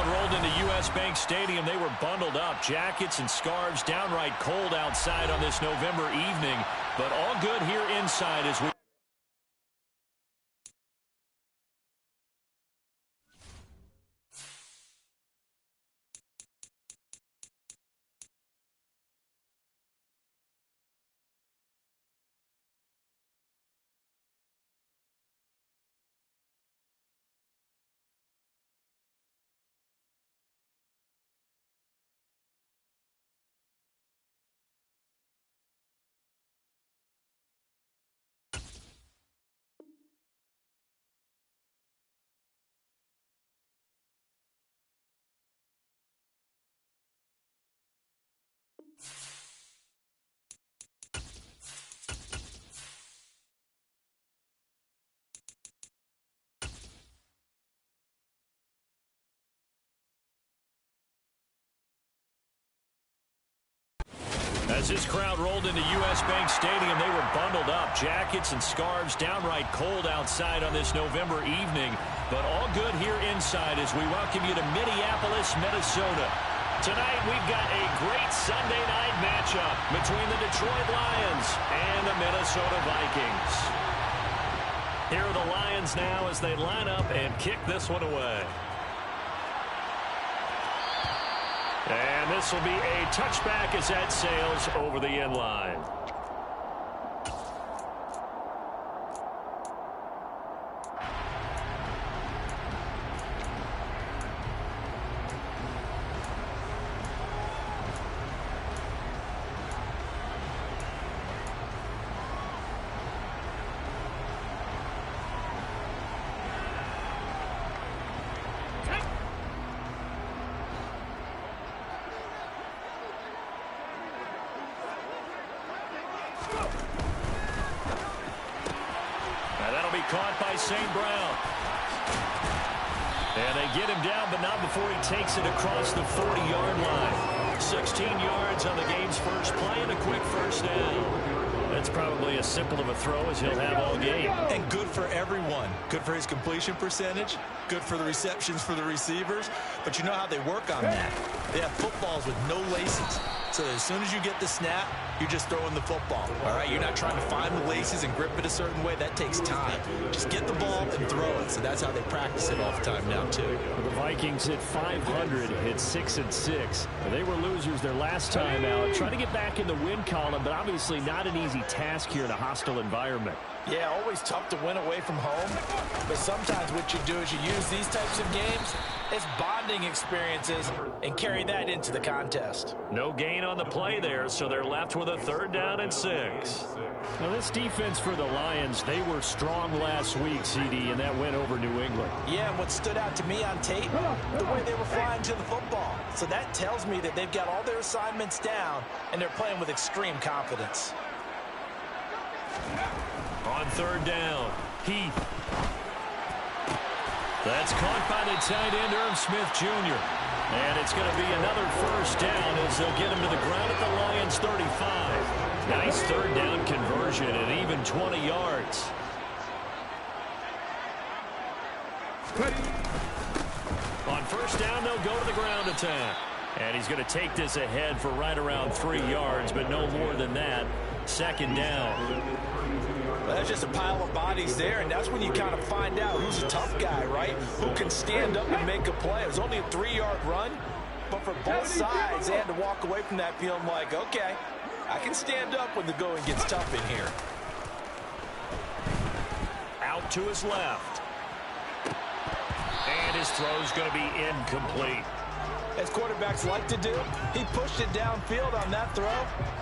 rolled into U.S. Bank Stadium. They were bundled up, jackets and scarves, downright cold outside on this November evening, but all good here inside as we... As this crowd rolled into U.S. Bank Stadium, they were bundled up, jackets and scarves, downright cold outside on this November evening, but all good here inside as we welcome you to Minneapolis, Minnesota. Tonight, we've got a great Sunday night matchup between the Detroit Lions and the Minnesota Vikings. Here are the Lions now as they line up and kick this one away. And this will be a touchback as that sails over the end line. Caught by St. Brown. And they get him down, but not before he takes it across the 40-yard line. 16 yards on the game's first play and a quick first down. That's probably as simple of a throw as he'll have all game. And good for everyone. Good for his completion percentage. Good for the receptions for the receivers. But you know how they work on that. They have footballs with no laces. So as soon as you get the snap, you're just throwing the football. All right, you're not trying to find the laces and grip it a certain way. That takes time. Just get the ball and throw it. So that's how they practice it all the time now, too. Well, the Vikings hit 500, hit 6-6. They were losers their last time out. Trying to get back in the win column, but obviously not an easy task here in a hostile environment. Yeah, always tough to win away from home. But sometimes what you do is you use these types of games as bonding experiences and carry that into the contest. No gain on the play there, so they're left with a 3rd down and 6. Now, this defense for the Lions, they were strong last week, CD, and that went over New England. Yeah, and what stood out to me on tape, the way they were flying to the football. So that tells me that they've got all their assignments down, and they're playing with extreme confidence. On 3rd down, Heath. That's caught by the tight end, Irv Smith Jr. And it's going to be another first down as they'll get him to the ground at the Lions' 35. Nice 3rd down conversion and even 20 yards. On 1st down, they'll go to the ground attack. And he's going to take this ahead for right around 3 yards, but no more than that. 2nd down. Well, that's just a pile of bodies there, and that's when you kind of find out who's a tough guy, right? Who can stand up and make a play. It was only a 3-yard run, but for both sides, they had to walk away from that feeling like, okay, I can stand up when the going gets tough in here. Out to his left. And his throw's going to be incomplete. As quarterbacks like to do, he pushed it downfield on that throw,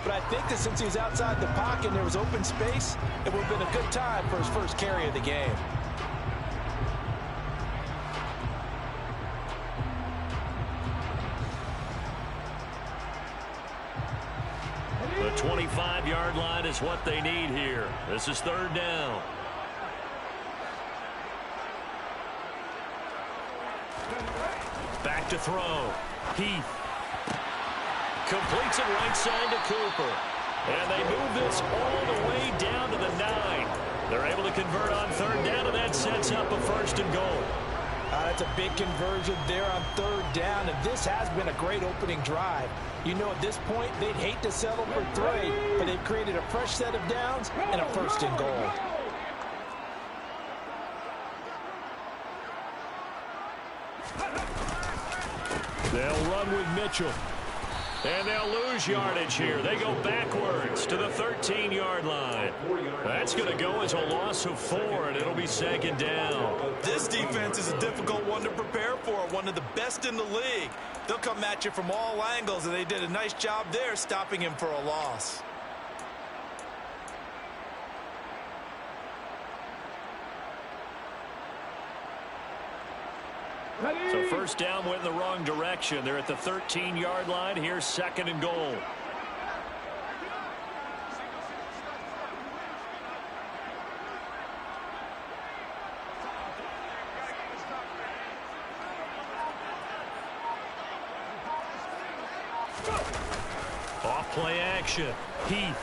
but I think that since he was outside the pocket and there was open space, it would have been a good time for his first carry of the game. The 25-yard line is what they need here. This is 3rd down. Back to throw. Heath completes it right side to Cooper. And they move this all the way down to the 9. They're able to convert on 3rd down, and that sets up a 1st and goal. That's a big conversion there on third down, and this has been a great opening drive. You know, at this point, they'd hate to settle for 3, but they've created a fresh set of downs and a first and goal. They'll run with Mitchell. And they'll lose yardage here. They go backwards to the 13-yard line. That's going to go as a loss of 4, and it'll be second down. This defense is a difficult one to prepare for, one of the best in the league. They'll come at you from all angles, and they did a nice job there stopping him for a loss. So first down went in the wrong direction. They're at the 13-yard line. Here's second and goal. Off play action. Heath.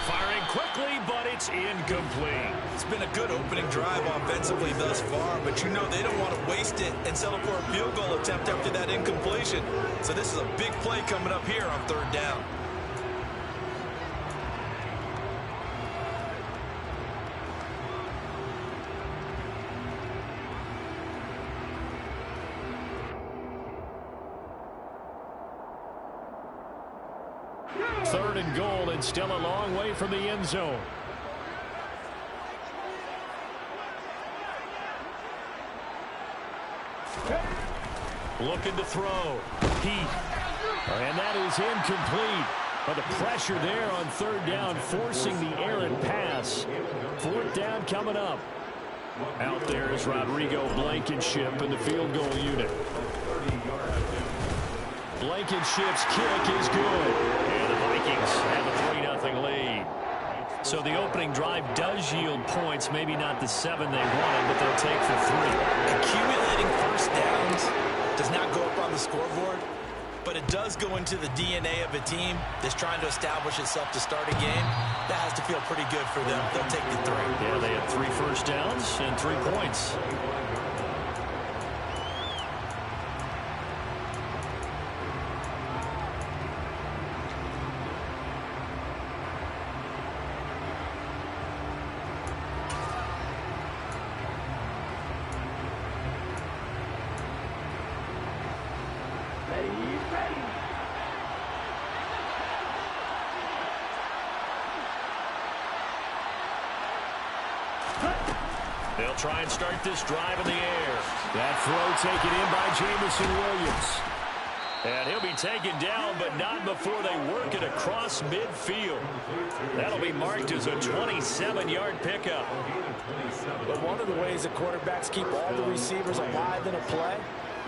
Firing quickly, but it's incomplete. It's been a good opening drive offensively thus far, but you know they don't want to waste it and settle for a field goal attempt after that incompletion. So this is a big play coming up here on third down. Third and goal, and still a long way from the end zone. Looking to throw. Heath. And that is incomplete. But the pressure there on third down, forcing the errant pass. Fourth down coming up. Out there is Rodrigo Blankenship in the field goal unit. Blankenship's kick is good. And the Vikings have a 3-0 lead. So the opening drive does yield points. Maybe not the 7 they wanted, but they'll take for 3. Accumulating first downs does not go up on the scoreboard, but it does go into the DNA of a team that's trying to establish itself to start a game. That has to feel pretty good for them. They'll take the 3. Yeah, they had 3 first downs and 3 points. They'll try and start this drive in the air. That throw taken in by Jamison Williams. And he'll be taken down, but not before they work it across midfield. That'll be marked as a 27-yard pickup. But one of the ways that quarterbacks keep all the receivers alive in a play,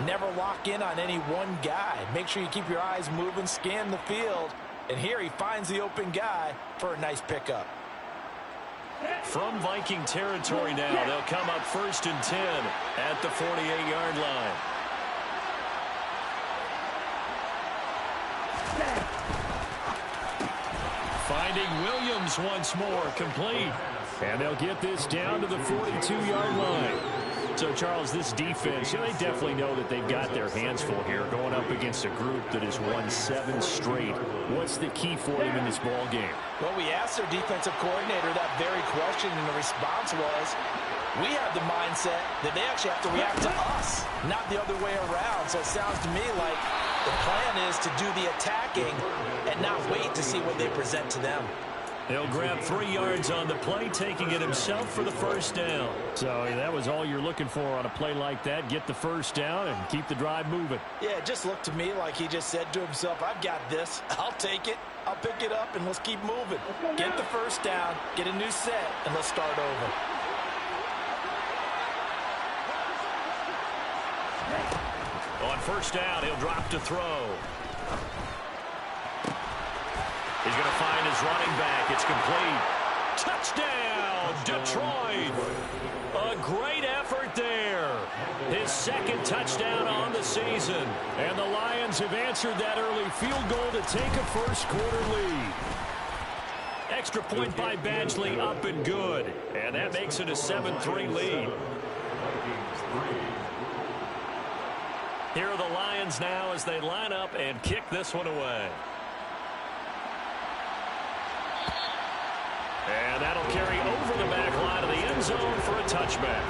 never lock in on any one guy. Make sure you keep your eyes moving, scan the field. And here he finds the open guy for a nice pickup. From Viking territory now, they'll come up 1st and 10 at the 48-yard line. Finding Williams once more, complete. And they'll get this down to the 42-yard line. So, Charles, this defense, they definitely know that they've got their hands full here going up against a group that has won 7 straight. What's the key for them in this ball game? Well, we asked their defensive coordinator that very question, and the response was, we have the mindset that they actually have to react to us, not the other way around. So it sounds to me like the plan is to do the attacking and not wait to see what they present to them. He'll grab 3 yards on the play, taking it himself for the first down. So that was all you're looking for on a play like that. Get the first down and keep the drive moving. Yeah, it just looked to me like he just said to himself, I've got this. I'll take it. I'll pick it up, and let's keep moving. Get the first down, get a new set, and let's start over. On first down, he'll drop to throw. He's going to find his running back. It's complete. Touchdown, Detroit. A great effort there. His second touchdown on the season. And the Lions have answered that early field goal to take a first-quarter lead. Extra point by Badgley, up and good. And that makes it a 7-3 lead. Here are the Lions now as they line up and kick this one away. And that'll carry over the back line of the end zone for a touchback.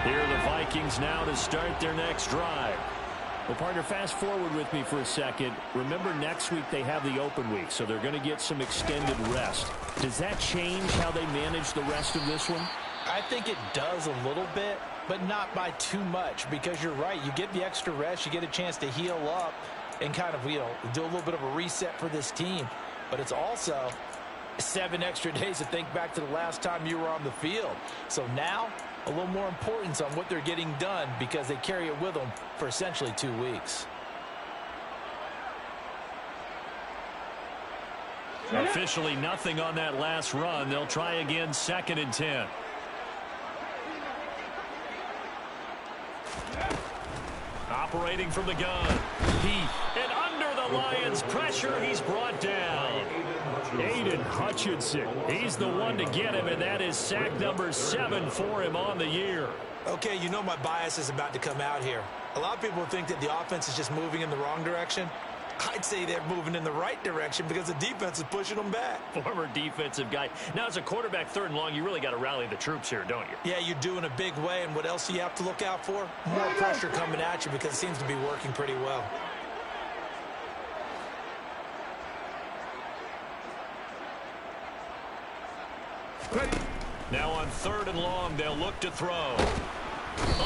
Here are the Vikings now to start their next drive. Well, partner, fast forward with me for a second. Remember, next week they have the open week, so they're going to get some extended rest. Does that change how they manage the rest of this one? I think it does a little bit, but not by too much, because you're right. You get the extra rest, you get a chance to heal up and kind of, do a little bit of a reset for this team. But it's also 7 extra days to think back to the last time you were on the field. So now, a little more importance on what they're getting done because they carry it with them for essentially 2 weeks. Officially nothing on that last run. They'll try again 2nd and 10. Operating from the gun. And under the Lions' pressure, he's brought down. Aiden Hutchinson. He's the one to get him, and that is sack number 7 for him on the year. Okay, you know my bias is about to come out here. A lot of people think that the offense is just moving in the wrong direction. I'd say they're moving in the right direction because the defense is pushing them back. Former defensive guy. Now, as a quarterback 3rd and long, you really got to rally the troops here, don't you? Yeah, you do in a big way, and what else do you have to look out for? More pressure coming at you because it seems to be working pretty well. Now on 3rd and long, they'll look to throw.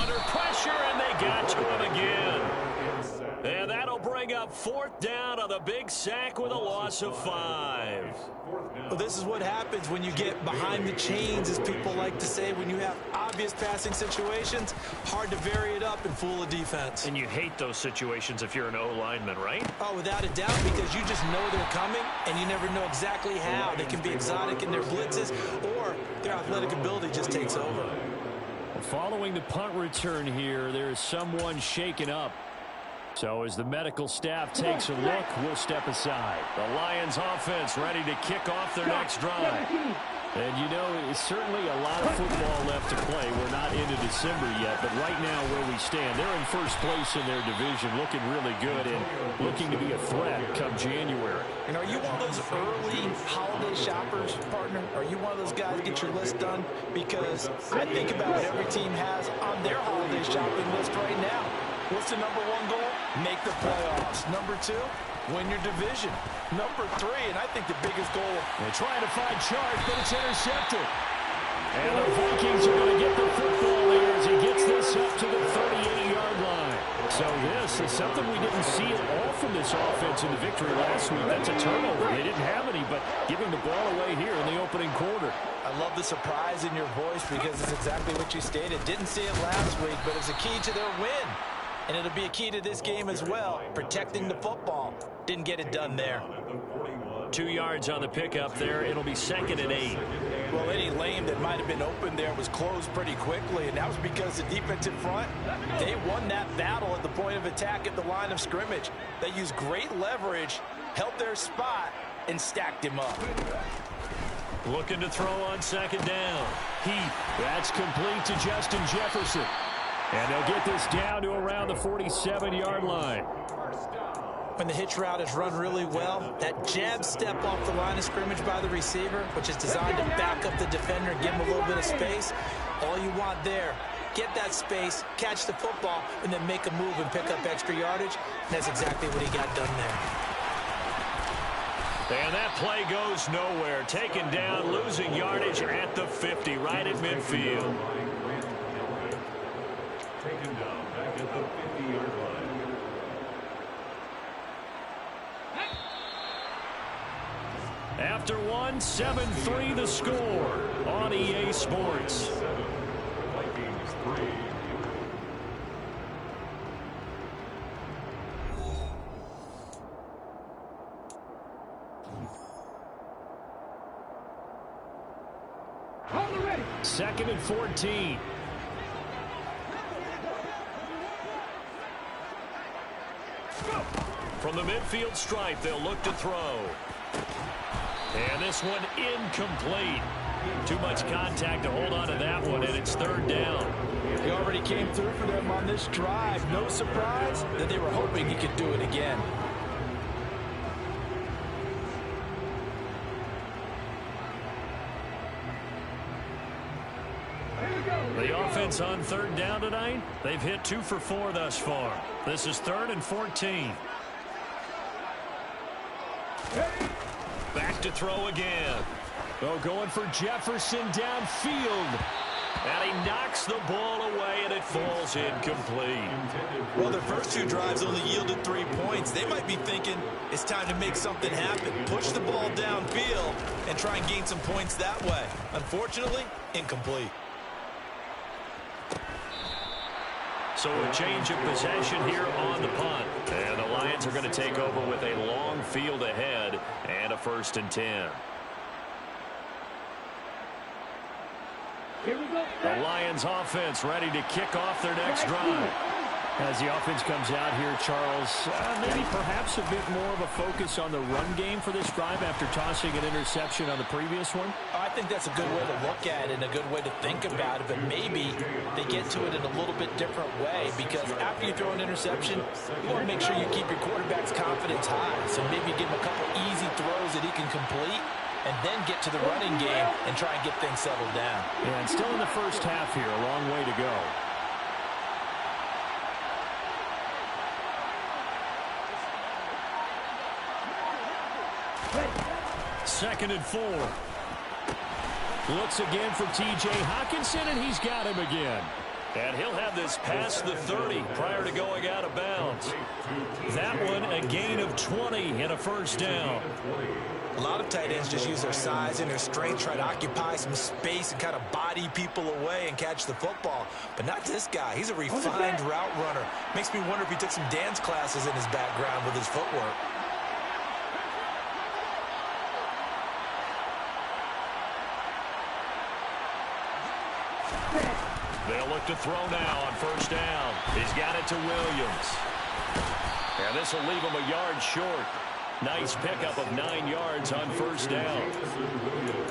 Under pressure, and they got to him again. And that'll bring up 4th down on the big sack with a loss of 5. Well, this is what happens when you get behind the chains, as people like to say. When you have obvious passing situations, hard to vary it up and fool a defense. And you hate those situations if you're an O-lineman, right? Oh, without a doubt, because you just know they're coming, and you never know exactly how. They can be exotic in their blitzes, or their athletic ability just takes over. Following the punt return here, there is someone shaken up. So as the medical staff takes a look, we'll step aside. The Lions offense ready to kick off their next drive. And you know, it's certainly a lot of football left to play. We're not into December yet, but right now where we stand, they're in first place in their division, looking really good and looking to be a threat come January. And are you one of those early holiday shoppers, partner? Are you one of those guys get your list done? Because I think about what every team has on their holiday shopping list right now. What's the number 1 goal? Make the playoffs. Number 2, win your division. Number 3, and I think the biggest goal. They're trying to find charge, but it's intercepted. And the Vikings are going to get the football here as he gets this up to the 38-yard line. So this is something we didn't see at all from this offense in the victory last week. That's a turnover. They didn't have any, but giving the ball away here in the opening quarter. I love the surprise in your voice because it's exactly what you stated. Didn't see it last week, but it's a key to their win. And it'll be a key to this game as well, protecting the football. Didn't get it done there. 2 yards on the pickup there. It'll be 2nd and 8. Well, any lane that might have been open there was closed pretty quickly, and that was because the defensive front, they won that battle at the point of attack at the line of scrimmage. They used great leverage, held their spot, and stacked him up. Looking to throw on 2nd down. That's complete to Justin Jefferson. And they'll get this down to around the 47-yard line. When the hitch route is run really well, that jab step off the line of scrimmage by the receiver, which is designed to back up the defender and give him a little bit of space, all you want there, get that space, catch the football, and then make a move and pick up extra yardage. And that's exactly what he got done there. And that play goes nowhere. Taken down, losing yardage at the 50, right at midfield. Taken down back at the 50-yard line. After one, 7-3 the score on EA Sports. Vikings 3. Second and 14. From the midfield stripe, they'll look to throw. And this one incomplete. Too much contact to hold on to that one, and it's third down. He already came through for them on this drive. No surprise that they were hoping he could do it again. The offense on third down tonight, they've hit 2 for 4 thus far. This is 3rd and 14. Back to throw again. Oh, going for Jefferson downfield. And he knocks the ball away, and it falls incomplete. Well, their first 2 drives only yielded 3 points. They might be thinking it's time to make something happen. Push the ball downfield and try and gain some points that way. Unfortunately, incomplete. So a change of possession here on the punt. And the Lions are going to take over with a long field ahead and a 1st and 10. Here we go. The Lions offense ready to kick off their next drive. As the offense comes out here, Charles, maybe perhaps a bit more of a focus on the run game for this drive after tossing an interception on the previous one? I think that's a good way to look at it and a good way to think about it, but maybe they get to it in a little bit different way, because after you throw an interception, you want to make sure you keep your quarterback's confidence high. So maybe give him a couple easy throws that he can complete, and then get to the running game and try and get things settled down. Yeah, and still in the first half here, a long way to go. Second and 4. Looks again for T.J. Hockenson, and he's got him again. And he'll have this past the 30 prior to going out of bounds. That one, a gain of 20 and a 1st down. A lot of tight ends just use their size and their strength, try to occupy some space and kind of body people away and catch the football. But not this guy. He's a refined route runner. Makes me wonder if he took some dance classes in his background with his footwork. They'll look to throw now on 1st down. He's got it to Williams. And this will leave him a yard short. Nice pickup of 9 yards on 1st down.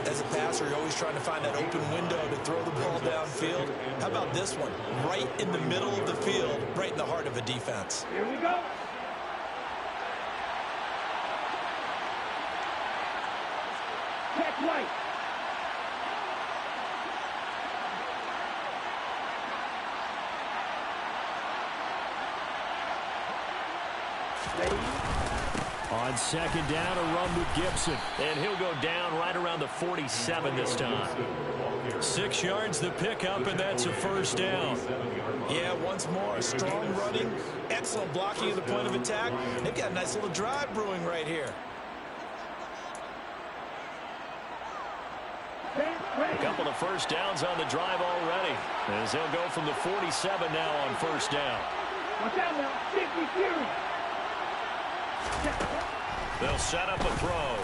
As a passer, you're always trying to find that open window to throw the ball downfield. How about this one? Right in the middle of the field, right in the heart of a defense. Here we go. Check right. On 2nd down, a run with Gibson. And he'll go down right around the 47 this time. 6 yards the pickup, and that's a 1st down. Yeah, once more, strong running, excellent blocking at the point of attack. They've got a nice little drive brewing right here. A couple of 1st downs on the drive already, as they'll go from the 47 now on 1st down. Watch out now. 50 Fury. They'll set up a throw.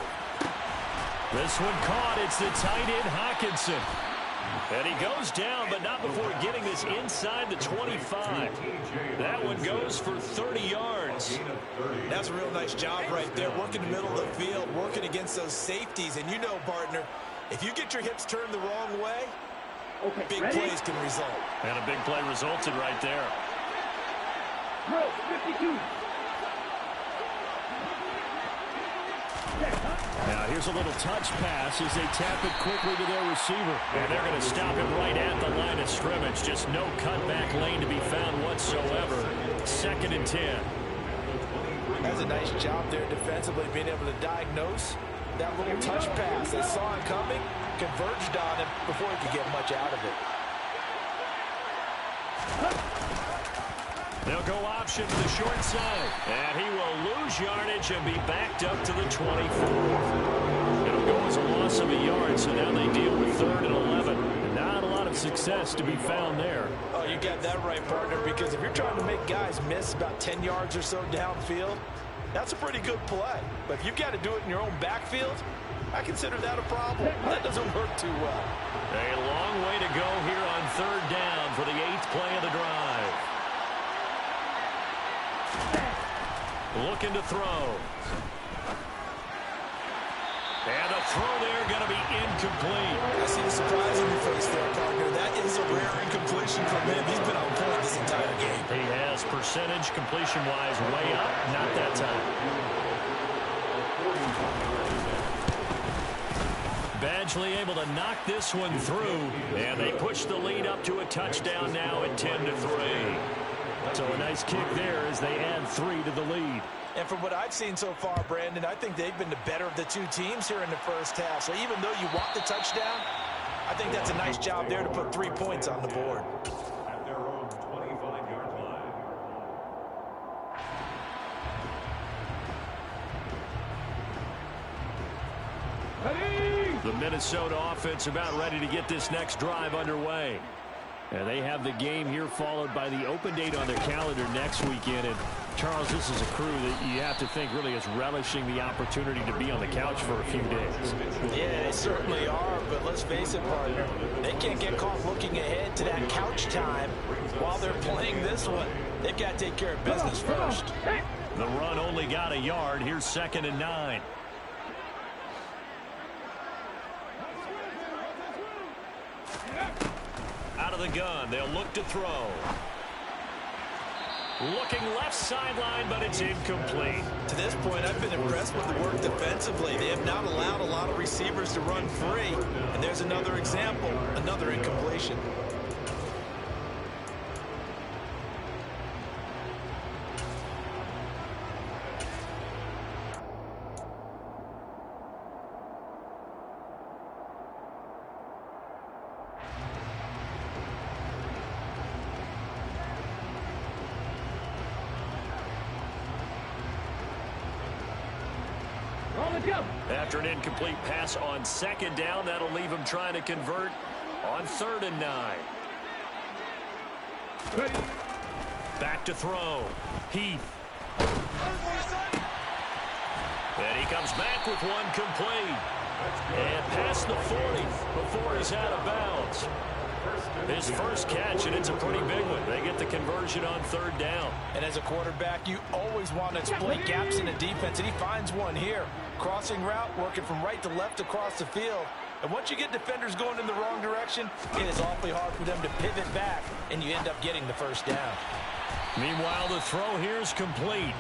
This one caught. It's the tight end, Hockenson. And he goes down, but not before getting this inside the 25. That one goes for 30 yards. That's a real nice job right there, working the middle of the field, working against those safeties. And you know, partner, if you get your hips turned the wrong way, big plays can result. And a big play resulted right there. Bro, 52. Now here's a little touch pass as they tap it quickly to their receiver. And they're going to stop him right at the line of scrimmage. Just no cutback lane to be found whatsoever. 2nd and 10. That's a nice job there defensively, being able to diagnose that little touch pass. They saw it coming, converged on him before he could get much out of it. They'll go option to the short side. And he will lose yardage and be backed up to the 24. It'll go as a loss of a yard, so now they deal with 3rd and 11. Not a lot of success to be found there. Oh, you got that right, partner, because if you're trying to make guys miss about 10 yards or so downfield, that's a pretty good play. But if you've got to do it in your own backfield, I consider that a problem. That doesn't work too well. A long way to go here on 3rd down for the 8th play of the drive. Looking to throw. And a throw there going to be incomplete. I see the surprise in your face there, partner. That is a rare incompletion from him. He's been on point this entire game. He has percentage completion-wise way up. Not that time. Badgley able to knock this one through. And they push the lead up to a touchdown now at 10-3. So a nice kick there as they add 3 to the lead. And from what I've seen so far, Brandon, I think they've been the better of the two teams here in the first half. So even though you want the touchdown, I think that's a nice job there to put 3 points on the board. At their own 25-yard line. The Minnesota offense about ready to get this next drive underway. And they have the game here followed by the open date on their calendar next weekend. And Charles, this is a crew that you have to think really is relishing the opportunity to be on the couch for a few days. Yeah, they certainly are, but let's face it, partner. They can't get caught looking ahead to that couch time while they're playing this one. They've got to take care of business first. The run only got a yard. Here's 2nd and 9. Out of the gun, they'll look to throw. Looking left sideline, but it's incomplete. To this point, I've been impressed with the work defensively. They have not allowed a lot of receivers to run free. And there's another example, another incompletion. After an incomplete pass on 2nd down, that'll leave him trying to convert on 3rd and 9. Back to throw. Heath. And he comes back with one complete. And past the 40 before he's out of bounds. His first catch, and it's a pretty big one. They get the conversion on 3rd down. And as a quarterback, you always want to exploit gaps in the defense, and he finds one here. Crossing route, working from right to left across the field. And once you get defenders going in the wrong direction, it is awfully hard for them to pivot back, and you end up getting the first down. Meanwhile, the throw here is complete.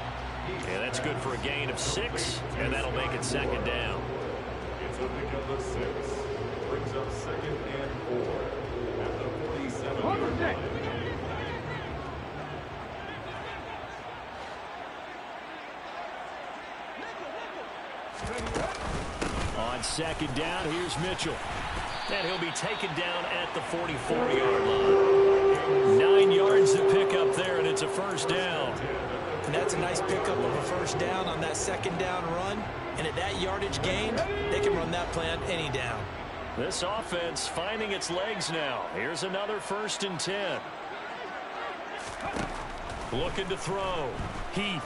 Yeah, that's good for a gain of 6, and that'll make it 2nd down. It's a pick of the 6. Brings up 2nd and 4 at the 47-yard line. On 2nd down, here's Mitchell. And he'll be taken down at the 44-yard line. 9 yards to pick up there, and it's a first down. And that's a nice pickup of a first down on that 2nd down run. And at that yardage gain, they can run that play on any down. This offense finding its legs now. Here's another 1st and 10. Looking to throw. Heath.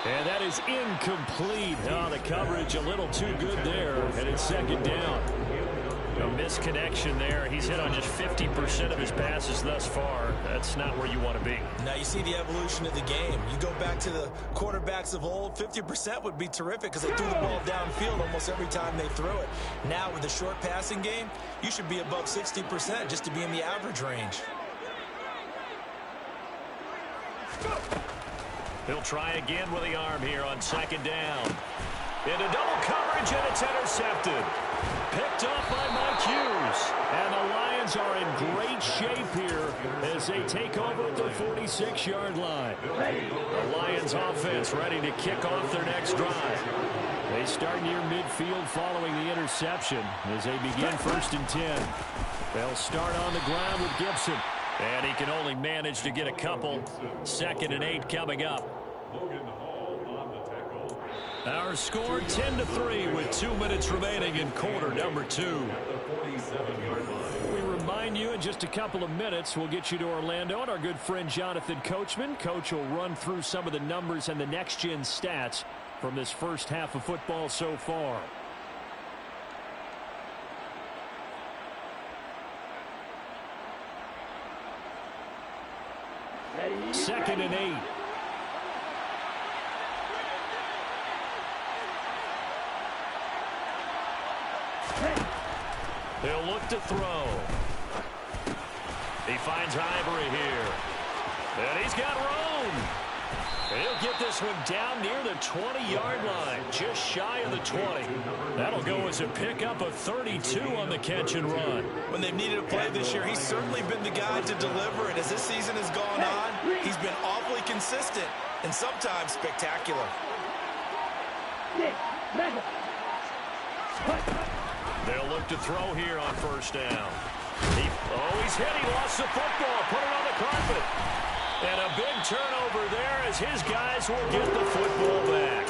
And that is incomplete. Oh, the coverage a little too good there. And it's 2nd down. A misconnection there. He's hit on just 50% of his passes thus far. That's not where you want to be. Now you see the evolution of the game. You go back to the quarterbacks of old, 50% would be terrific because they threw the ball downfield almost every time they threw it. Now with the short passing game, you should be above 60% just to be in the average range. He'll try again with the arm here on 2nd down. Into double coverage, and it's intercepted. Picked off by Mike Hughes. And the Lions are in great shape here as they take over at the 46-yard line. The Lions offense ready to kick off their next drive. They start near midfield following the interception as they begin 1st and 10. They'll start on the ground with Gibson. And he can only manage to get a couple. 2nd and 8 coming up. Our score 10-3 with 2 minutes remaining in quarter number 2. We remind you in just a couple of minutes we'll get you to Orlando and our good friend Jonathan Coachman. Coach will run through some of the numbers and the next-gen stats from this first half of football so far. Second and 8. He'll look to throw. He finds Ivory here. And he's got room. He'll get this one down near the 20-yard line, just shy of the 20. That'll go as a pickup of 32 on the catch and run. When they've needed a play this year, he's certainly been the guy to deliver. And as this season has gone on, he's been awfully consistent and sometimes spectacular. They'll look to throw here on first down. He's hit. He lost the football. Put it on the carpet. And a big turnover there as his guys will get the football back.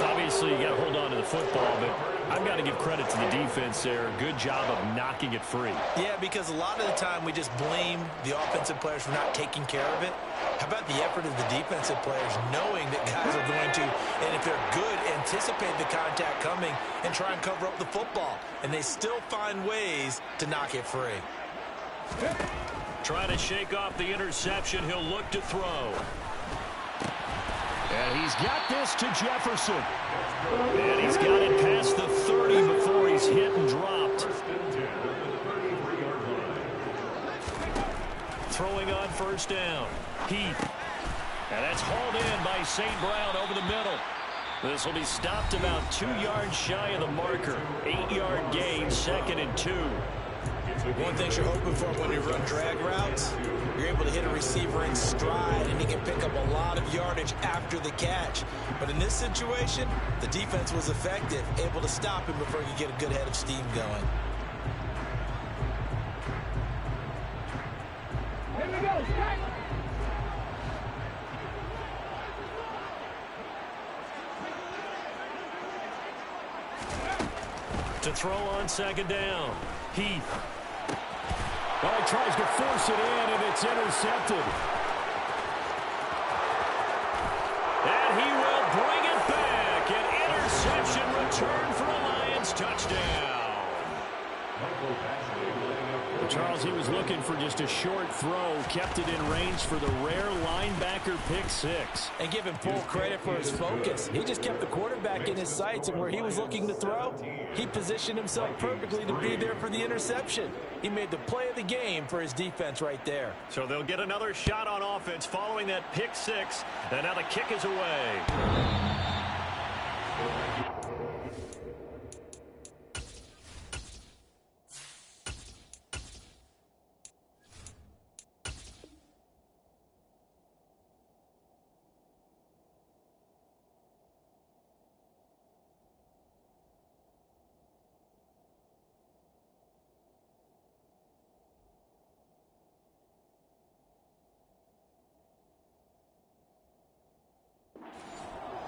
Obviously, you got to hold on to the football, but I've got to give credit to the defense there. Good job of knocking it free. Yeah, because a lot of the time we just blame the offensive players for not taking care of it. How about the effort of the defensive players knowing that guys are going to, and if they're good, anticipate the contact coming and try and cover up the football. And they still find ways to knock it free. Trying to shake off the interception. He'll look to throw. And he's got this to Jefferson. And he's got it past the 30 before he's hit and dropped. Throwing on first down. Heath. And that's hauled in by St. Brown over the middle. This will be stopped about 2 yards shy of the marker. 8-yard gain, 2nd and 2. One thing you're hoping for when you run drag routes, you're able to hit a receiver in stride, and he can pick up a lot of yardage after the catch. But in this situation, the defense was effective, able to stop him before he could get a good head of steam going. Here we go. To throw on second down. Heath. Well, he tries to force it in, and it's intercepted. And he will bring it back. An interception return for a Lions touchdown. Charles, he was looking for just a short throw, kept it in range for the rare linebacker pick six. And give him full credit for his focus. He just kept the quarterback in his sights, and where he was looking to throw, he positioned himself perfectly to be there for the interception. He made the play of the game for his defense right there. So they'll get another shot on offense following that pick six. And now the kick is away.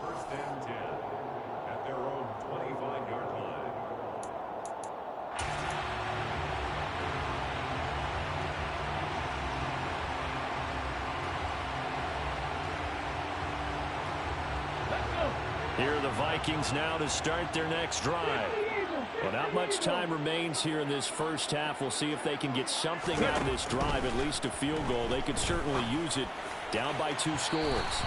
First and 10 at their own 25-yard line. Here are the Vikings now to start their next drive. Well, not much time remains here in this first half. We'll see if they can get something out of this drive, at least a field goal. They could certainly use it, down by 2 scores.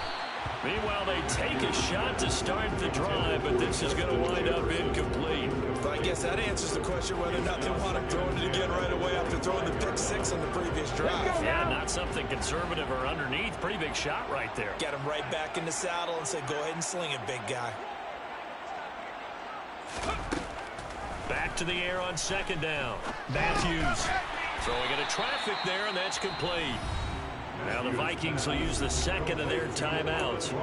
Meanwhile, they take a shot to start the drive, but this is going to wind up incomplete. But I guess that answers the question whether or not they want him throwing it again right away after throwing the pick six on the previous drive. Yeah, not something conservative or underneath. Pretty big shot right there. Get him right back in the saddle and say, go ahead and sling it, big guy. Back to the air on second down. Matthews throwing into traffic there, and that's complete. Now the Vikings will use the second of their timeouts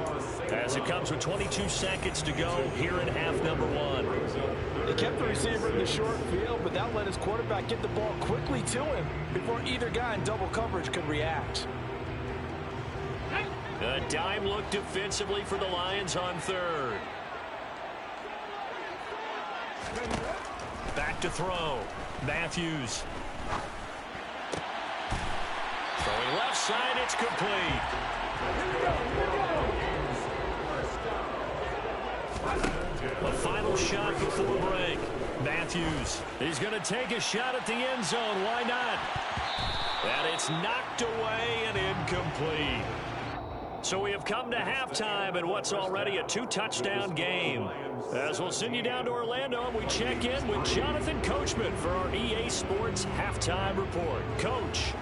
as it comes with 22 seconds to go here in half number 1. He kept the receiver in the short field, but that let his quarterback get the ball quickly to him before either guy in double coverage could react. A dime look defensively for the Lions on third. Back to throw. Matthews. Throwing left side, it's complete. A final shot before break. Matthews, he's going to take a shot at the end zone. Why not? And it's knocked away and incomplete. So So we have come to halftime in what's already a 2-touchdown game. As we'll send you down to Orlando, and we check in with Jonathan Coachman for our EA Sports Halftime Report. Coach.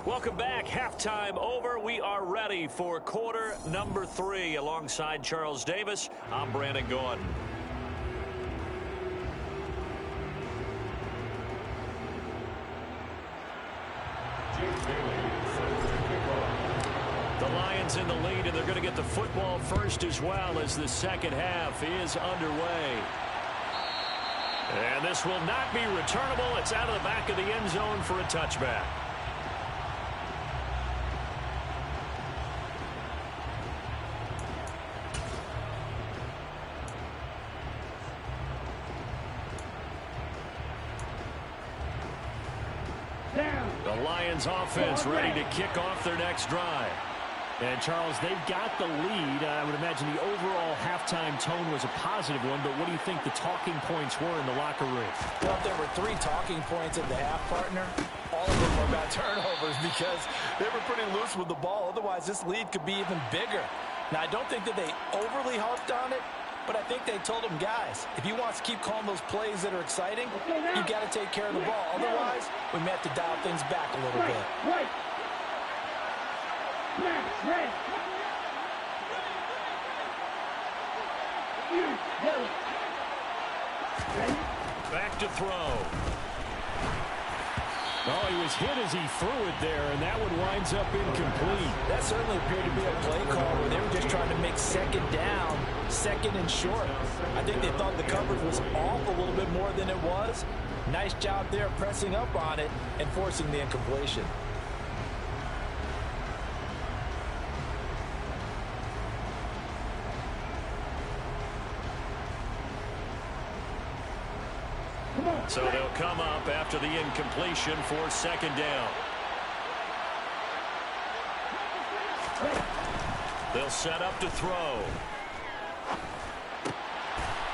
Welcome back. Halftime over. We are ready for quarter number 3. Alongside Charles Davis, I'm Brandon Gordon. The Lions in the lead, and they're going to get the football first as well as the second half is underway. And this will not be returnable. It's out of the back of the end zone for a touchback. The Lions offense ready to kick off their next drive. And, Charles, they've got the lead. I would imagine the overall halftime tone was a positive one, but what do you think the talking points were in the locker room? Well, if there were 3 talking points at the half, partner, all of them were about turnovers because they were pretty loose with the ball. Otherwise, this lead could be even bigger. Now, I don't think that they overly harped on it, but I think they told them, guys, if you want to keep calling those plays that are exciting, you've got to take care of the ball. Otherwise, we may have to dial things back a little bit. Back to throw. Oh, he was hit as he threw it there, and that one winds up incomplete. That certainly appeared to be a play call where they were just trying to make second down, second and short. I think they thought the coverage was off a little bit more than it was. Nice job there pressing up on it and forcing the incompletion. So they'll come up after the incompletion for second down. They'll set up to throw.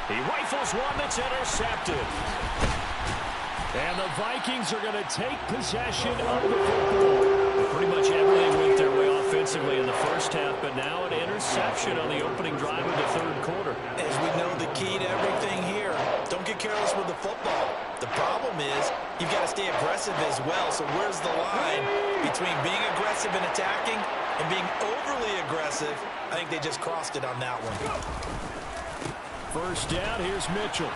He rifles one that's intercepted. And the Vikings are going to take possession of the football. Pretty much everything went their way offensively in the first half, but now an interception on the opening drive of the third quarter. As we know, the key to everything here, don't get careless with the football. The problem is you've got to stay aggressive as well. So where's the line between being aggressive and attacking and being overly aggressive? I think they just crossed it on that one. First down, here's Mitchell.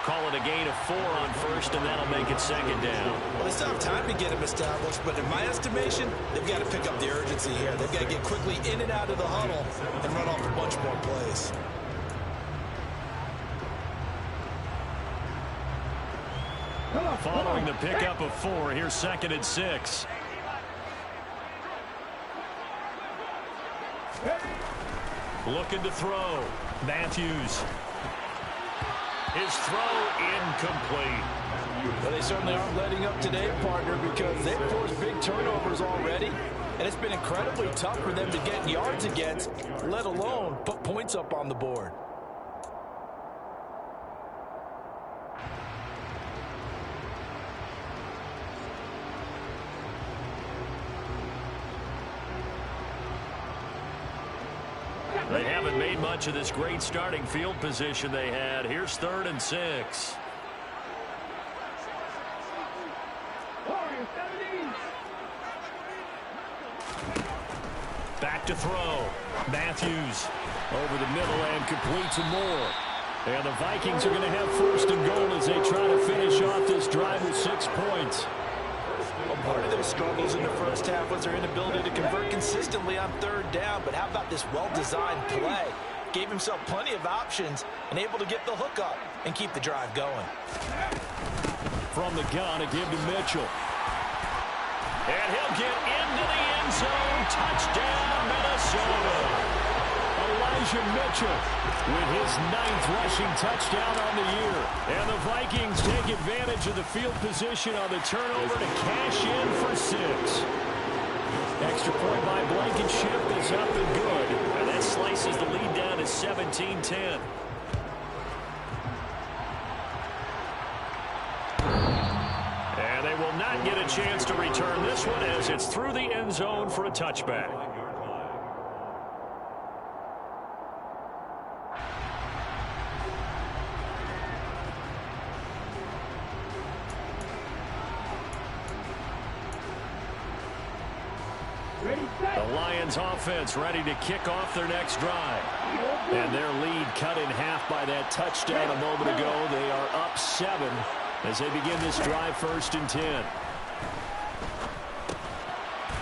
Call it a gain of 4 on first, and that'll make it second down. Well, they still have time to get him established, but in my estimation, they've got to pick up the urgency here. They've got to get quickly in and out of the huddle and run off a bunch more plays. Following the pickup of 4, here's second and 6. Looking to throw. Matthews. His throw incomplete. Well, they certainly aren't letting up today, partner, because they've forced big turnovers already, and it's been incredibly tough for them to get yards against, let alone put points up on the board. They haven't made much of this great starting field position they had. Here's third and 6. Back to throw. Matthews over the middle and complete to Moore. And the Vikings are going to have first and goal as they try to finish off this drive with 6 points. Well, part of their struggles in the first half was their inability to convert consistently on third down. But how about this well-designed play? Gave himself plenty of options and able to get the hook up and keep the drive going. From the gun, a give to Mitchell. And he'll get into the end zone. Touchdown, Minnesota. Elijah Mitchell with his 9th rushing touchdown on the year. And the Vikings take advantage of the field position on the turnover to cash in for 6. Extra point by Blankenship is up and good. And that slices the lead down to 17-10. They will not get a chance to return this one as it's through the end zone for a touchback. The Lions offense ready to kick off their next drive. And their lead cut in half by that touchdown a moment ago. They are up 7 as they begin this drive 1st and 10.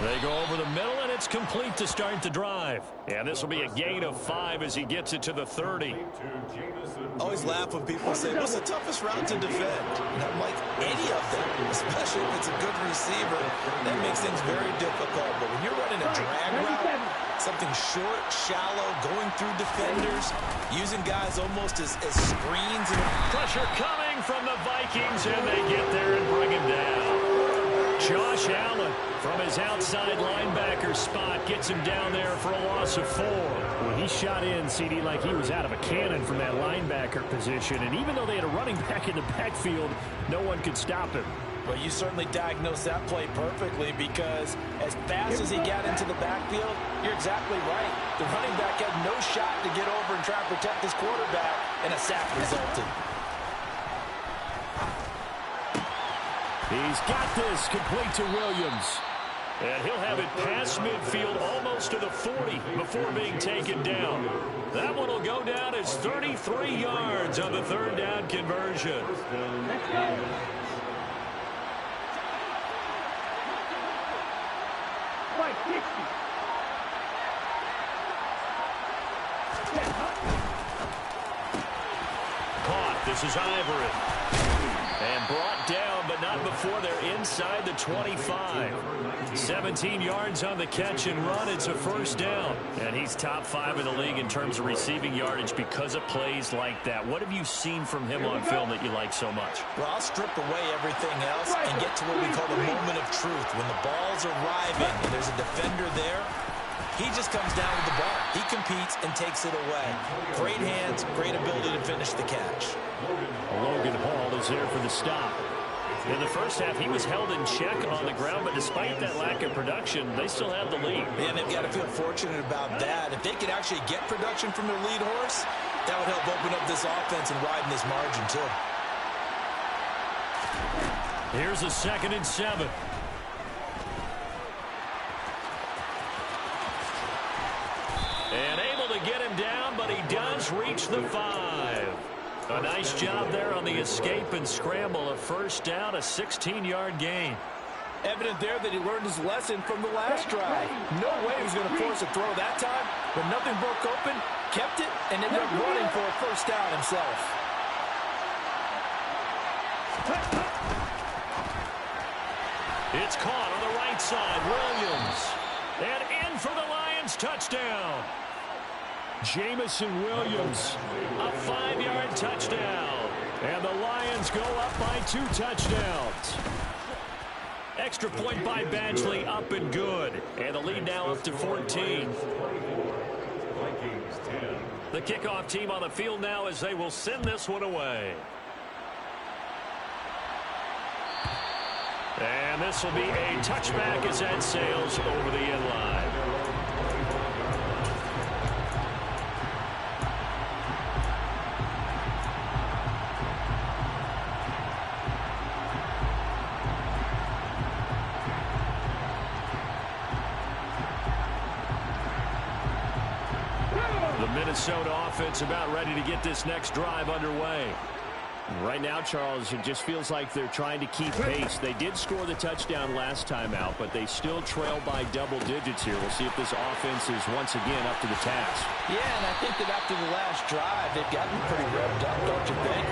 They go over the middle, and it's complete to start the drive. And this will be a gain of 5 as he gets it to the 30. I always laugh when people say, what's the toughest route to defend? And I'm like, any of them, especially if it's a good receiver. That makes things very difficult. But when you're running a drag route, something short, shallow, going through defenders, using guys almost as screens. And pressure coming from the Vikings, and they get there and bring him down. Josh Allen from his outside linebacker spot gets him down there for a loss of 4. Well, he shot in, CD, like he was out of a cannon from that linebacker position. And even though they had a running back in the backfield, no one could stop him. Well, you certainly diagnosed that play perfectly because as fast as he got into the backfield, you're exactly right. The running back had no shot to get over and try to protect his quarterback, and a sack resulted. He's got this complete to Williams. And he'll have it past midfield almost to the 40 before being taken down. That one will go down as 33 yards on the 3rd down conversion. Caught. This is Ivory. And brought down, but not before they're inside the 25. 17 yards on the catch and run. It's a 1st down. And he's top 5 in the league in terms of receiving yardage because of plays like that. What have you seen from him on film that you like so much? Well, I'll strip away everything else and get to what we call the moment of truth. When the ball's arriving and there's a defender there, he just comes down with the ball. He competes and takes it away. Great hands, great ability to finish the catch. Logan Hall is there for the stop. In the first half, he was held in check on the ground, but despite that lack of production, they still have the lead. And they've got to feel fortunate about that. If they could actually get production from their lead horse, that would help open up this offense and widen this margin, too. Here's a 2nd and 7. And able to get him down, but he does reach the 5. A nice job there on the escape and scramble. A 1st down, a 16-yard gain. Evident there that he learned his lesson from the last drive. No way he was going to force a throw that time, but nothing broke open, kept it, and ended up running for a 1st down himself. It's caught on the right side. Williams. And in for the Lions touchdown. Jamison Williams, a 5-yard touchdown. And the Lions go up by 2 touchdowns. Extra point by Badgley, up and good. And the lead now up to 14. The kickoff team on the field now as they will send this one away. And this will be a touchback as that sails over the end line. Minnesota offense about ready to get this next drive underway. Right now, Charles, it just feels like they're trying to keep pace. They did score the touchdown last time out, but they still trail by double digits here. We'll see if this offense is once again up to the task. Yeah, and I think that after the last drive, they've gotten pretty revved up, don't you think?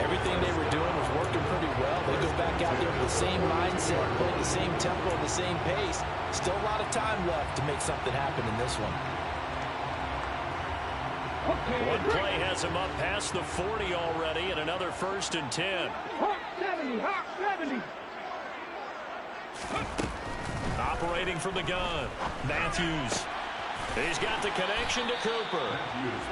Everything they were doing was working pretty well. They go back out there with the same mindset, playing the same tempo, the same pace. Still a lot of time left to make something happen in this one. One play has him up past the 40 already, and another 1st and 10. Hawk 70, Hawk 70. Operating from the gun, Matthews. He's got the connection to Cooper.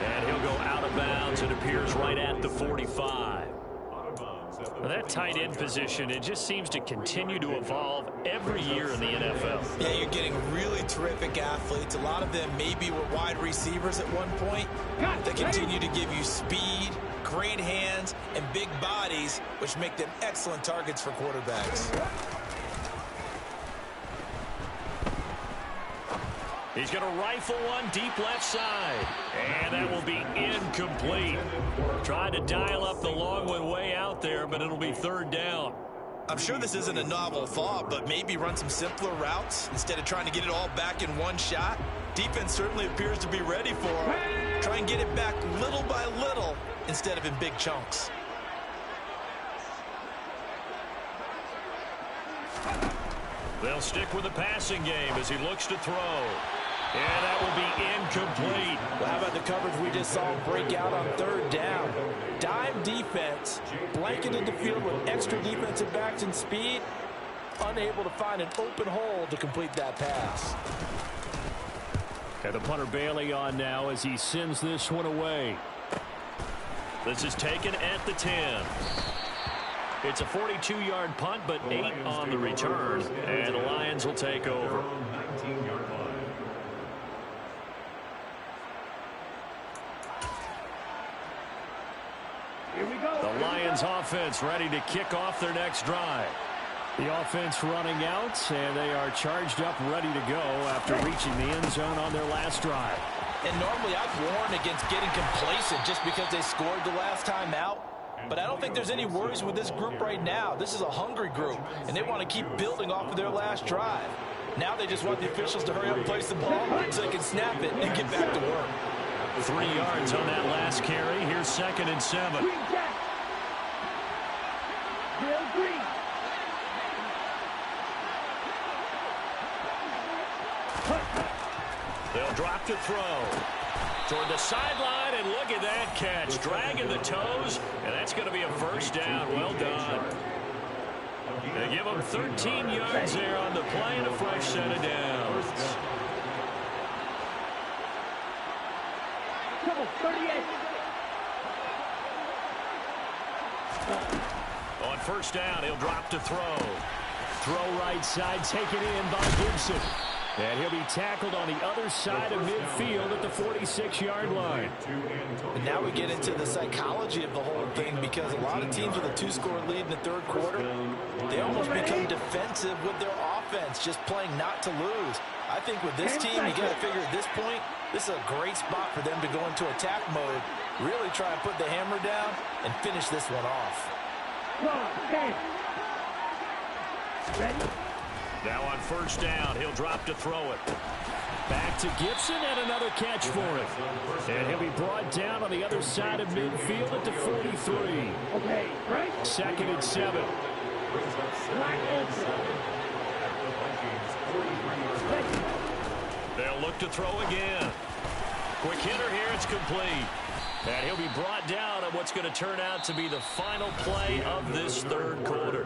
And he'll go out of bounds. It appears right at the 45. Out of bounds at Well, that tight end position, it just seems to continue to evolve every year in the NFL. Yeah, you're getting really terrific athletes. A lot of them maybe were wide receivers at one point. They continue to give you speed, great hands, and big bodies, which make them excellent targets for quarterbacks. He's going to rifle one deep left side. And that will be incomplete. Tried to dial up the long one way out there, but it'll be third down. I'm sure this isn't a novel thought, but maybe run some simpler routes instead of trying to get it all back in one shot. Defense certainly appears to be ready for him. Try and get it back little by little instead of in big chunks. They'll stick with the passing game as he looks to throw. And that will be incomplete. Well, how about the coverage we just saw break out on third down? Dime defense, blanketed the field with extra defensive backs and speed, unable to find an open hole to complete that pass. And the punter Bailey on now as he sends this one away. This is taken at the 10. It's a 42-yard punt, but 8 on the return. And the Lions will take over. 19-yard line. Here we go. The Lions offense ready to kick off their next drive. The offense running out, and they are charged up, ready to go after reaching the end zone on their last drive. And normally I'd warn against getting complacent just because they scored the last time out. But I don't think there's any worries with this group right now. This is a hungry group, and they want to keep building off of their last drive. Now they just want the officials to hurry up and place the ball so they can snap it and get back to work. 3 yards on that last carry. Here's 2nd and 7. Green jack. Real green. They'll drop to throw. Toward the sideline, and look at that catch. Dragging the toes, and that's going to be a first down. Well done. They give them 13 yards there on the play and a fresh set of downs. Double 38. On first down, he'll drop to throw. Throw right side, taken in by Gibson. And he'll be tackled on the other side of midfield at the 46-yard line. And now we get into the psychology of the whole thing, because a lot of teams with a 2-score lead in the third quarter, they almost become defensive with their offense, just playing not to lose. I think with this team, you got to figure at this point, this is a great spot for them to go into attack mode, really try and put the hammer down and finish this one off. Ready? Now on first down, he'll drop to throw it. Back to Gibson and another catch for him. And he'll be brought down on the other side of midfield at the 43. Okay, right? 2nd and 7. They'll look to throw again. Quick hitter here, it's complete. And he'll be brought down on what's going to turn out to be the final play of this third quarter.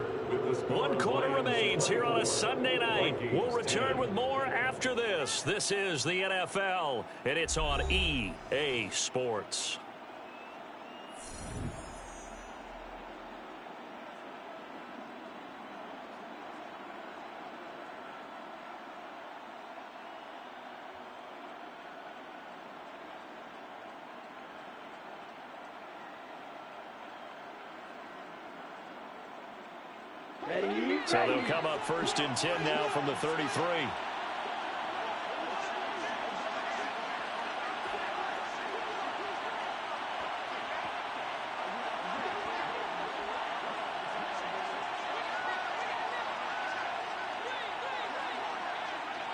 1 quarter remains here on a Sunday night. We'll return with more after this. This is the NFL, and it's on EA Sports. Ready? So they'll come up 1st and 10 now from the 33.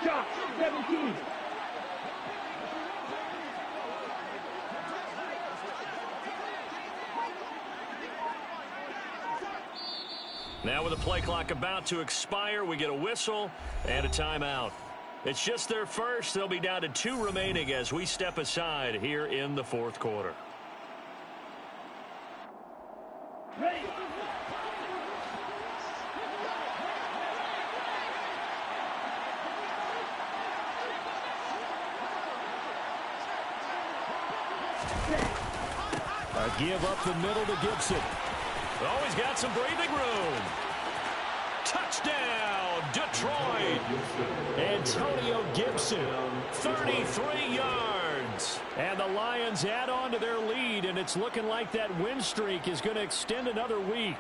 Josh, 17. Now with the play clock about to expire, we get a whistle and a timeout. It's just their first. They'll be down to 2 remaining as we step aside here in the fourth quarter. Ready? A give up the middle to Gibson. Oh, he's got some breathing room. Touchdown, Detroit. Antonio Gibson, 33 yards. And the Lions add on to their lead, and it's looking like that win streak is going to extend another week.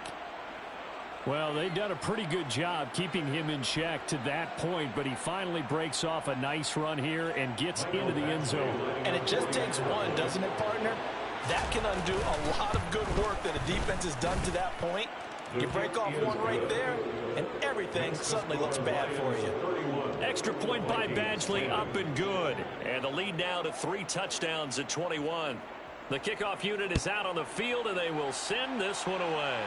Well, they've done a pretty good job keeping him in check to that point, but he finally breaks off a nice run here and gets into the end zone. And it just takes one, doesn't it, partner? That can undo a lot of good work that a defense has done to that point. You break off one right there, and everything suddenly looks bad for you. Extra point by Badgley, up and good. And the lead now to 3 touchdowns at 21. The kickoff unit is out on the field, and they will send this one away.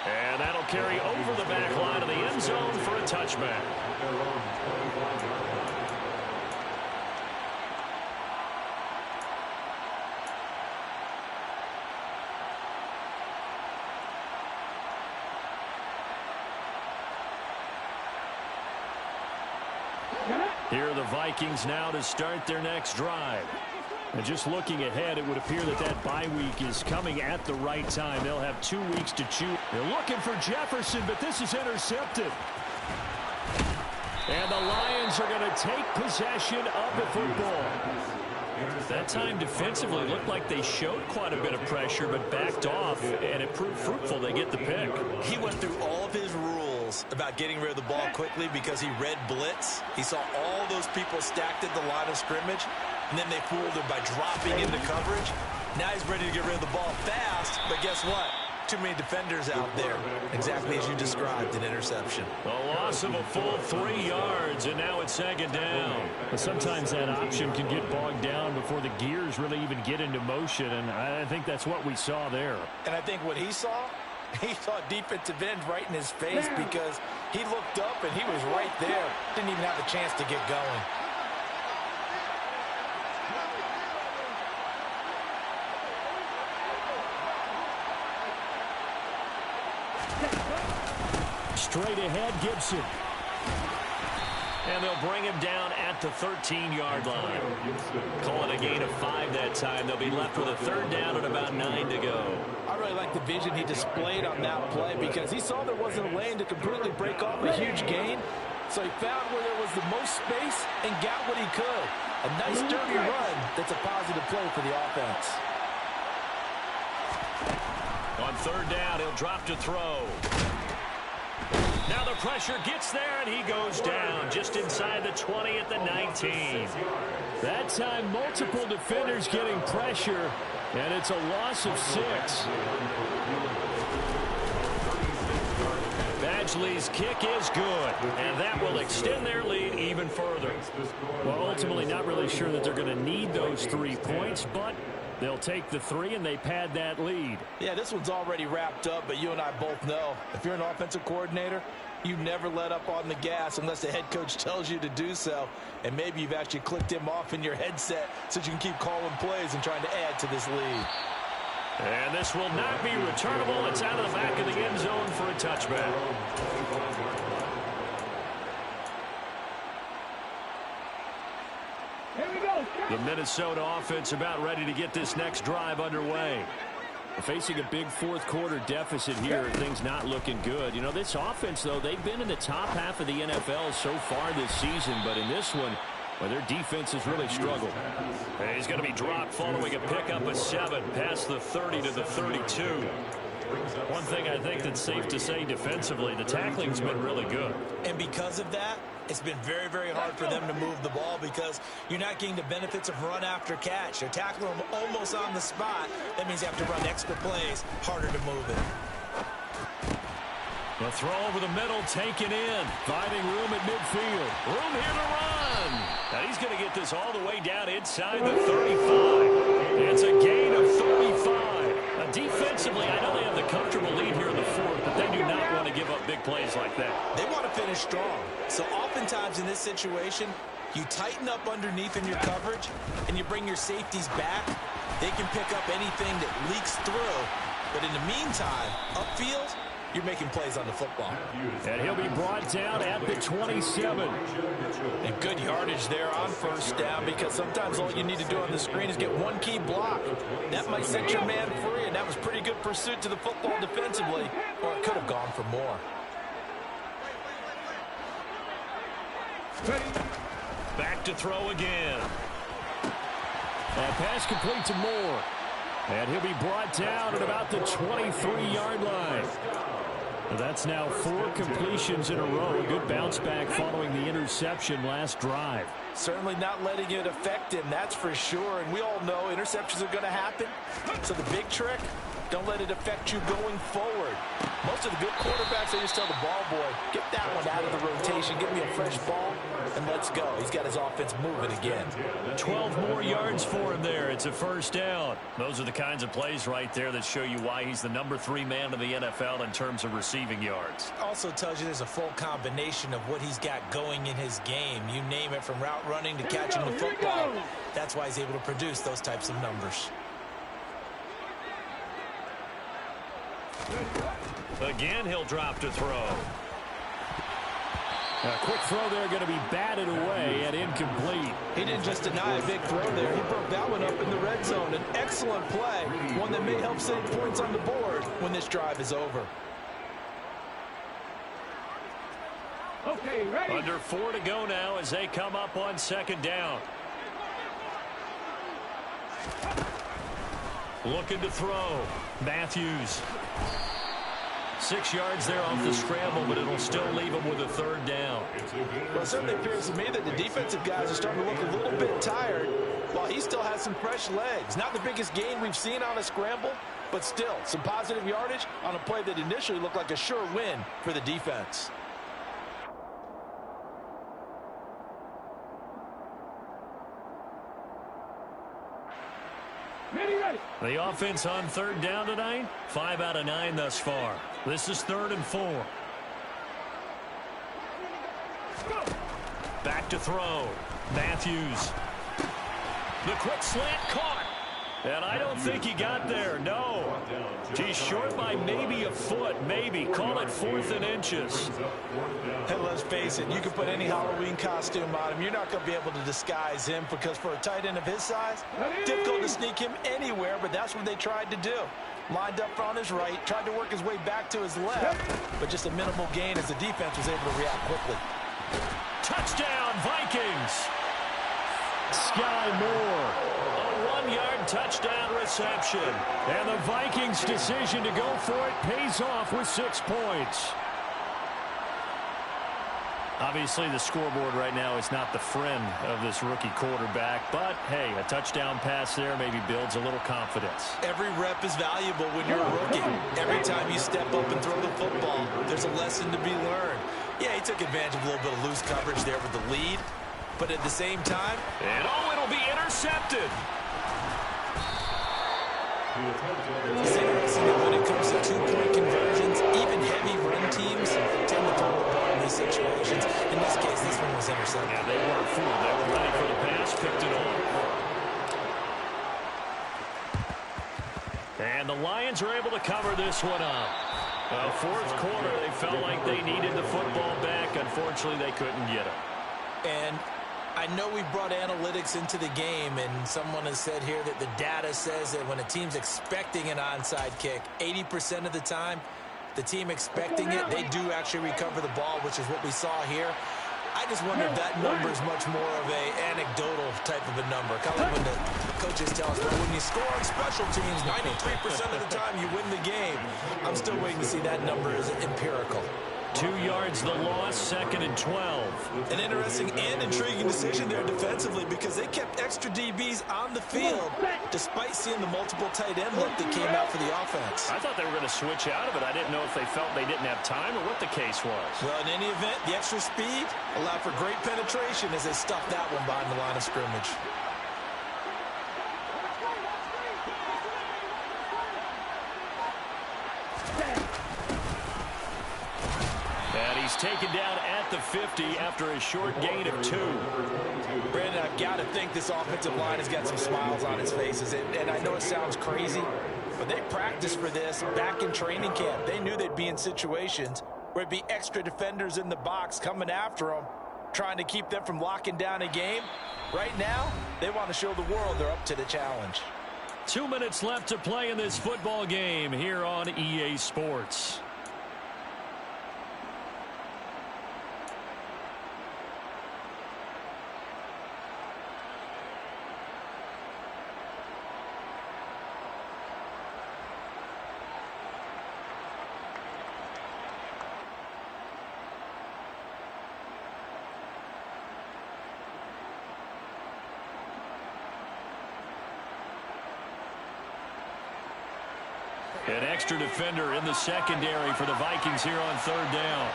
And that'll carry over the back line of the end zone for a touchback. Here are the Vikings now to start their next drive. And just looking ahead, it would appear that that bye week is coming at the right time. They'll have 2 weeks to chew. They're looking for Jefferson, but this is intercepted. And the Lions are going to take possession of the football. That time defensively looked like they showed quite a bit of pressure but backed off, and it proved fruitful. They get the pick. He went through all of his rules about getting rid of the ball quickly because he read blitz. He saw all those people stacked at the line of scrimmage, and then they fooled him by dropping into coverage. Now he's ready to get rid of the ball fast, but guess what? Too many defenders out there. Exactly as you described, an interception. A loss of a full 3 yards, and now it's second down. But sometimes that option can get bogged down before the gears really even get into motion, and I think that's what we saw there. And I think what he saw defensive end right in his face because he looked up and he was right there. Didn't even have a chance to get going. Straight ahead, Gibson. And they'll bring him down at the 13-yard line. Calling a gain of 5 that time. They'll be left with a 3rd down and about 9 to go. I really like the vision he displayed on that play because he saw there wasn't a lane to completely break off a huge gain. So he found where there was the most space and got what he could. A nice dirty run that's a positive play for the offense. On 3rd down, he'll drop to throw. Now the pressure gets there, and he goes down just inside the 20 at the 19. That time, multiple defenders getting pressure, and it's a loss of 6. Badgley's kick is good, and that will extend their lead even further. Well, ultimately, not really sure that they're going to need those 3 points, but they'll take the 3, and they pad that lead. Yeah, this one's already wrapped up, but you and I both know if you're an offensive coordinator, you never let up on the gas unless the head coach tells you to do so. And maybe you've actually clicked him off in your headset so you can keep calling plays and trying to add to this lead. And this will not be returnable. It's out of the back of the end zone for a touchback. The Minnesota offense about ready to get this next drive underway. Facing a big 4th quarter deficit here, things not looking good. You know, this offense, though, they've been in the top half of the NFL so far this season, but in this one, well, their defense has really struggled. And he's going to be dropped following a pickup of 7 past the 30 to the 32. One thing I think that's safe to say defensively, the tackling's been really good. And because of that, it's been very, very hard for them to move the ball because you're not getting the benefits of run after catch. They're tackling them almost on the spot. That means you have to run extra plays, harder to move it. The throw over the middle, taken in. Finding room at midfield. Room here to run. And he's going to get this all the way down inside the 35. It's a gain of 35. Defensively, I know they have the comfortable lead here in the 4th, but they do not want to give up big plays like that. They want to finish strong. So oftentimes in this situation, you tighten up underneath in your coverage, and you bring your safeties back. They can pick up anything that leaks through. But in the meantime, upfield, you're making plays on the football. And he'll be brought down at the 27. And good yardage there on first down, because sometimes all you need to do on the screen is get one key block. That might set your man free, and that was pretty good pursuit to the football defensively, or it could have gone for more. Back to throw again. That pass complete to Moore. And he'll be brought down at about the 23-yard line. That's now 4 completions in a row. A good bounce back following the interception last drive. Certainly not letting it affect him, that's for sure. And we all know interceptions are going to happen. So the big trick, don't let it affect you going forward. Most of the good quarterbacks, they just tell the ball boy, get that one out of the rotation, give me a fresh ball, and let's go. He's got his offense moving again. 12 more yards for him there. It's a first down. Those are the kinds of plays right there that show you why he's the number 3 man in the NFL in terms of receiving yards. Also tells you there's a full combination of what he's got going in his game. You name it, from route running to catching the football. That's why he's able to produce those types of numbers. Again, he'll drop to throw. A quick throw there, going to be batted away and incomplete. He didn't just deny a big throw there. He broke that one up in the red zone. An excellent play, one that may help save points on the board when this drive is over. Okay, ready. Under 4 to go now as they come up on second down. Looking to throw. Matthews. 6 yards there off the scramble, but it'll still leave him with a third down. Well, it certainly appears to me that the defensive guys are starting to look a little bit tired, while he still has some fresh legs. Not the biggest gain we've seen on a scramble, but still some positive yardage on a play that initially looked like a sure win for the defense. The offense on third down tonight, 5 out of 9 thus far. This is 3rd and 4. Back to throw. Matthews. The quick slant caught. And I don't think he got there, no. He's short by maybe a foot, maybe. Call it 4th and inches. And let's face it, you can put any Halloween costume on him. You're not going to be able to disguise him, because for a tight end of his size, difficult to sneak him anywhere, but that's what they tried to do. Lined up on his right, tried to work his way back to his left, but just a minimal gain as the defense was able to react quickly. Touchdown, Vikings. Sky Moore. A 1-yard touchdown reception. And the Vikings' decision to go for it pays off with 6 points. Obviously, the scoreboard right now is not the friend of this rookie quarterback, but, hey, a touchdown pass there maybe builds a little confidence. Every rep is valuable when you're a rookie. Every time you step up and throw the football, there's a lesson to be learned. Yeah, he took advantage of a little bit of loose coverage there with the lead, but at the same time... And, oh, it'll be intercepted. It's interesting that when it comes to 2-point conversions, even heavy run teams tend to throw the ball in these situations. In this case, this one was intercepted. Yeah, they weren't fooled. They were ready for the pass, picked it off. And the Lions are able to cover this one up. 4th quarter, they felt like they needed the football back. Unfortunately, they couldn't get it. And I know we brought analytics into the game, and someone has said here that the data says that when a team's expecting an onside kick, 80% of the time, the team expecting it, they do actually recover the ball, which is what we saw here. I just wonder if that number is much more of a anecdotal type of a number. Kind of like when the coaches tell us, well, when you score on special teams, 93% of the time you win the game. I'm still waiting to see that number is empirical. 2 yards the loss, 2nd and 12. An interesting and intriguing decision there defensively, because they kept extra DBs on the field despite seeing the multiple tight end look that came out for the offense. I thought they were going to switch out of it. I didn't know if they felt they didn't have time or what the case was. Well, in any event, the extra speed allowed for great penetration as they stuffed that one behind the line of scrimmage. He's taken down at the 50 after a short gain of 2. Brandon, I've got to think this offensive line has got some smiles on its faces. And I know it sounds crazy, But they practiced for this back in training camp. They knew they'd be in situations where it'd be extra defenders in the box coming after them, trying to keep them from locking down a game. Right now, they want to show the world they're up to the challenge. 2 minutes left to play in this football game here on EA Sports. An extra defender in the secondary for the Vikings here on third down.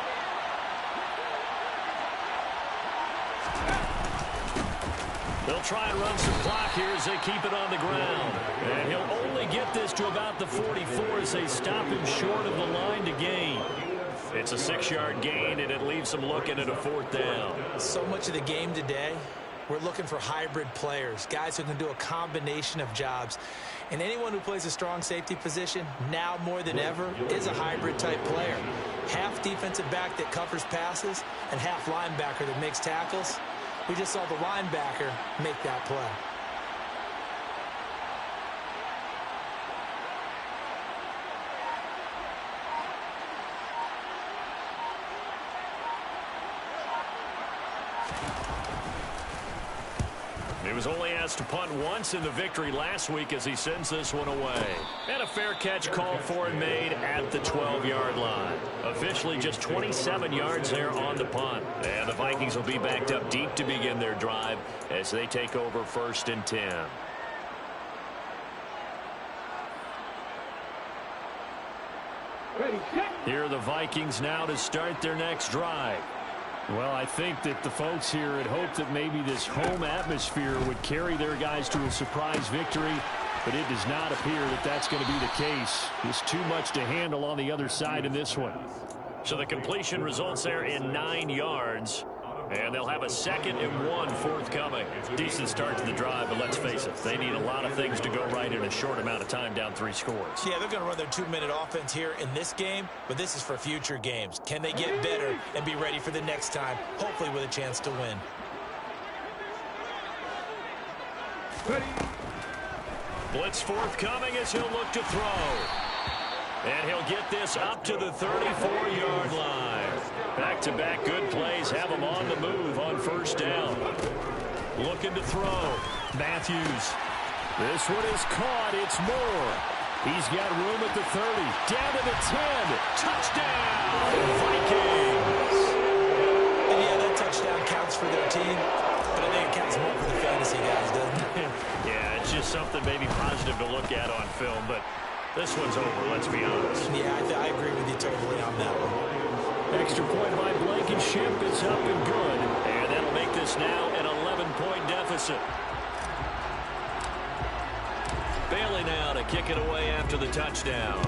They'll try and run some clock here as they keep it on the ground. And he'll only get this to about the 44 as they stop him short of the line to gain. It's a 6-yard gain, and it leaves them looking at a fourth down. So much of the game today, we're looking for hybrid players, guys who can do a combination of jobs. And anyone who plays a strong safety position, now more than ever, is a hybrid-type player. Half defensive back that covers passes and half linebacker that makes tackles. We just saw the linebacker make that play. He was only asked to punt once in the victory last week as he sends this one away. And a fair catch called for and made at the 12-yard line. Officially just 27 yards there on the punt. And the Vikings will be backed up deep to begin their drive as they take over 1st and 10. Here are the Vikings now to start their next drive. Well, I think that the folks here had hoped that maybe this home atmosphere would carry their guys to a surprise victory, but it does not appear that that's going to be the case. Just too much to handle on the other side in this one. So the completion results there in 9 yards. And they'll have a 2nd and 1 forthcoming. Decent start to the drive, but let's face it, they need a lot of things to go right in a short amount of time, down 3 scores. Yeah, they're going to run their 2-minute offense here in this game, but this is for future games. Can they get better and be ready for the next time, hopefully with a chance to win? Blitz forthcoming as he'll look to throw. And he'll get this up to the 34-yard line. Back-to-back good plays have him on the move on 1st down. Looking to throw. Matthews. This one is caught. It's Moore. He's got room at the 30. Down to the 10. Touchdown, Vikings. And yeah, that touchdown counts for their team, but I think it counts more for the fantasy guys, doesn't it? Yeah, it's just something maybe positive to look at on film, but this one's over, let's be honest. Yeah, I agree with you totally on that one. Extra point by Blankenship is up and good. And that'll make this now an 11-point deficit. Bailey now to kick it away after the touchdown.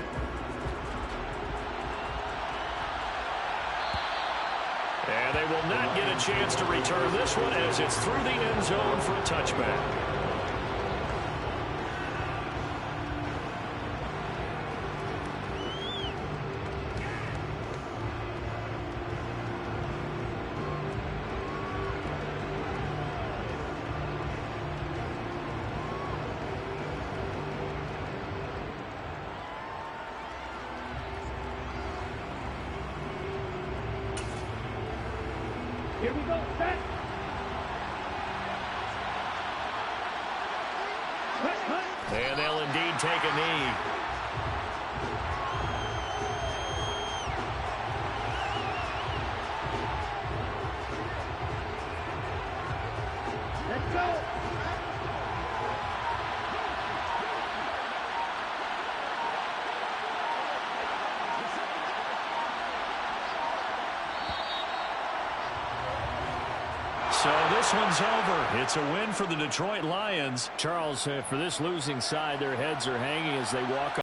And they will not get a chance to return this one as it's through the end zone for a touchback. Here we go. Set. And they'll indeed take a knee. Let's go. So this one's over. It's a win for the Detroit Lions. Charles, for this losing side, their heads are hanging as they walk